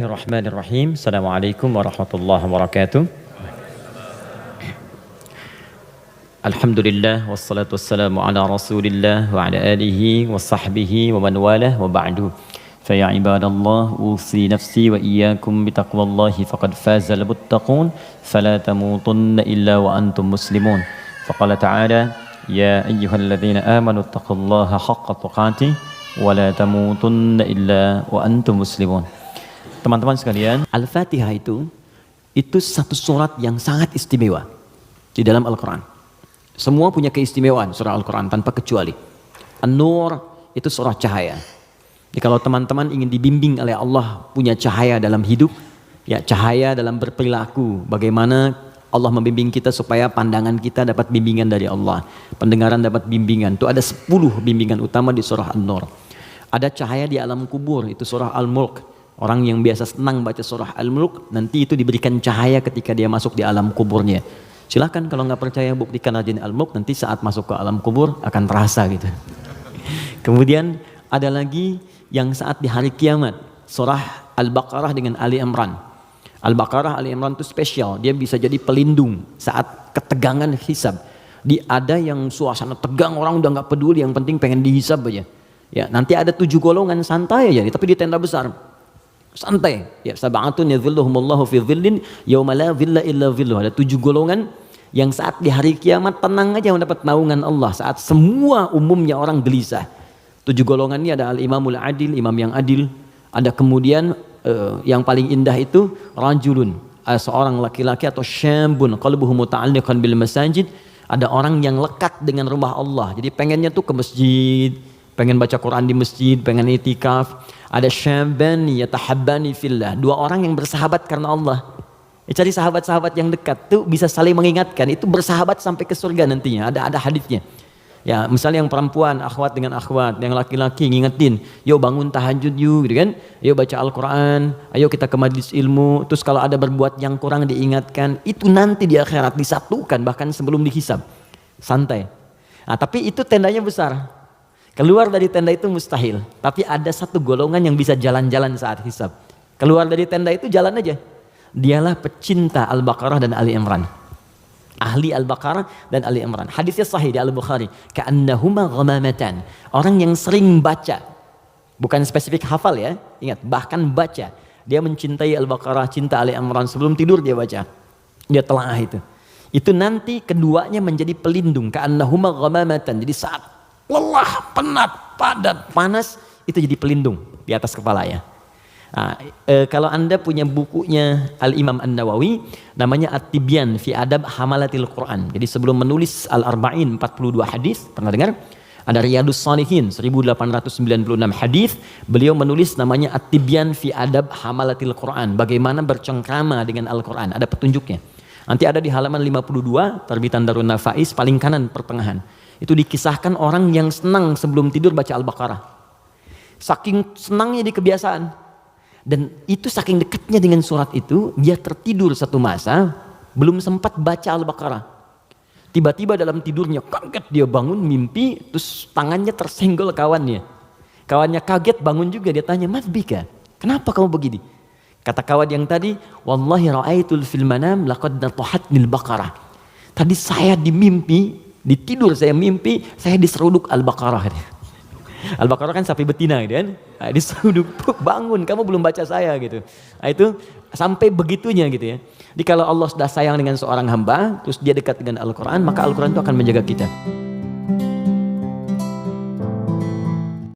Bismillahirrahmanirrahim. Assalamualaikum warahmatullahi wabarakatuh. Alhamdulillah wassalatu wassalamu ala Rasulillah wa ala alihi wa sahbihi wa man walah wa ba'du. Fa ya ibadallah usi nafsi wa iyyakum bi taqwallahi faqad fazal muttaqun fala tamutunna illa wa antum muslimun. Faqala ta'ala ya ayyuhalladzina amanu taqullaha haqqa tuqatih wa la tamutunna illa wa antum muslimun. Teman-teman sekalian, Al-Fatihah itu satu surat yang sangat istimewa di dalam Al-Quran. Semua punya keistimewaan surah Al-Quran tanpa kecuali. An-Nur itu surah cahaya. Jadi kalau teman-teman ingin dibimbing oleh Allah punya cahaya dalam hidup, ya cahaya dalam berperilaku, bagaimana Allah membimbing kita supaya pandangan kita dapat bimbingan dari Allah, pendengaran dapat bimbingan. Itu ada 10 bimbingan utama di surah An-Nur. Ada cahaya di alam kubur, itu surah Al-Mulk. Orang yang biasa senang baca surah Al-Mulk, nanti itu diberikan cahaya ketika dia masuk di alam kuburnya. Silahkan kalau nggak percaya buktikan aja di Al-Mulk, nanti saat masuk ke alam kubur akan terasa gitu. Kemudian ada lagi yang saat di hari kiamat, surah Al-Baqarah dengan Ali Imran. Al-Baqarah Ali Imran itu spesial, dia bisa jadi pelindung saat ketegangan hisab. Ada yang suasana tegang, orang udah nggak peduli, yang penting pengen dihisab aja. Ya, nanti ada 7 golongan santai aja, tapi di tenda besar. Santai, ya sab'atun yadhilluhumullahu fi dhillin yauma la dhilla illa dhilluh. Ada 7 golongan yang saat di hari kiamat tenang aja mendapat naungan Allah saat semua umumnya orang gelisah. 7 golongan ini ada al-imamul adil, imam yang adil. Ada kemudian yang paling indah itu rajulun, seorang laki-laki atau syambun qalbuhu muta'alliqan bil masajid. Ada orang yang lekat dengan rumah Allah. Jadi pengennya tuh ke masjid, pengen baca Quran di masjid, pengen itikaf. Ada syabani yatahabbani fillah, 2 orang yang bersahabat karena Allah. Cari sahabat-sahabat yang dekat tuh bisa saling mengingatkan, itu bersahabat sampai ke surga nantinya. Ada hadisnya. Ya, misalnya yang perempuan akhwat dengan akhwat, yang laki-laki ngingetin, yuk bangun tahajud yuk, gitu kan? Yuk baca Al-Quran, ayo kita ke majlis ilmu. Terus kalau ada berbuat yang kurang diingatkan, itu nanti di akhirat disatukan bahkan sebelum dihisab. Santai. Nah, tapi itu tendanya besar. Keluar dari tenda itu mustahil, tapi ada 1 golongan yang bisa jalan-jalan saat hisab. Keluar dari tenda itu jalan aja. Dialah pecinta Al-Baqarah dan Ali Imran. Ahli Al-Baqarah dan Ali Imran. Hadisnya sahih di Al-Bukhari. Ka'annahuma ghamamatan. Orang yang sering baca. Bukan spesifik hafal ya. Ingat, bahkan baca. Dia mencintai Al-Baqarah, cinta Ali Imran. Sebelum tidur dia baca. Dia telaah itu. Itu nanti keduanya menjadi pelindung. Ka'annahuma ghamamatan. Jadi saat lelah, penat, padat, panas, itu jadi pelindung di atas kepala ya. Nah, kalau Anda punya bukunya Al-Imam An-Nawawi, namanya At-Tibyan fi Adab Hamalatil Quran. Jadi sebelum menulis Al-Arba'in 42 hadis, pernah dengar? Ada Riyadus Shalihin 1896 hadis, beliau menulis namanya At-Tibyan fi Adab Hamalatil Quran. Bagaimana bercengkrama dengan Al-Quran, ada petunjuknya. Nanti ada di halaman 52, terbitan Darun Nafais, paling kanan pertengahan. Itu dikisahkan orang yang senang sebelum tidur baca Al-Baqarah. Saking senangnya di kebiasaan. Dan itu saking dekatnya dengan surat itu, dia tertidur satu masa, belum sempat baca Al-Baqarah. Tiba-tiba dalam tidurnya kaget, dia bangun mimpi, terus tangannya tersenggol kawannya. Kawannya kaget, bangun juga, dia tanya, "Mas Bika, kenapa kamu begini?" Kata kawan yang tadi, "Wallahi ra'aitul fil manam laqad natahatnil Baqarah." Tadi saya di mimpi, di tidur saya mimpi, saya diseruduk Al-Baqarah. Al-Baqarah kan sapi betina gitu kan. Nah, diseruduk, bangun, kamu belum baca saya gitu. Nah, itu sampai begitunya gitu ya. Jadi kalau Allah sudah sayang dengan seorang hamba, terus dia dekat dengan Al-Quran, maka Al-Quran itu akan menjaga kita.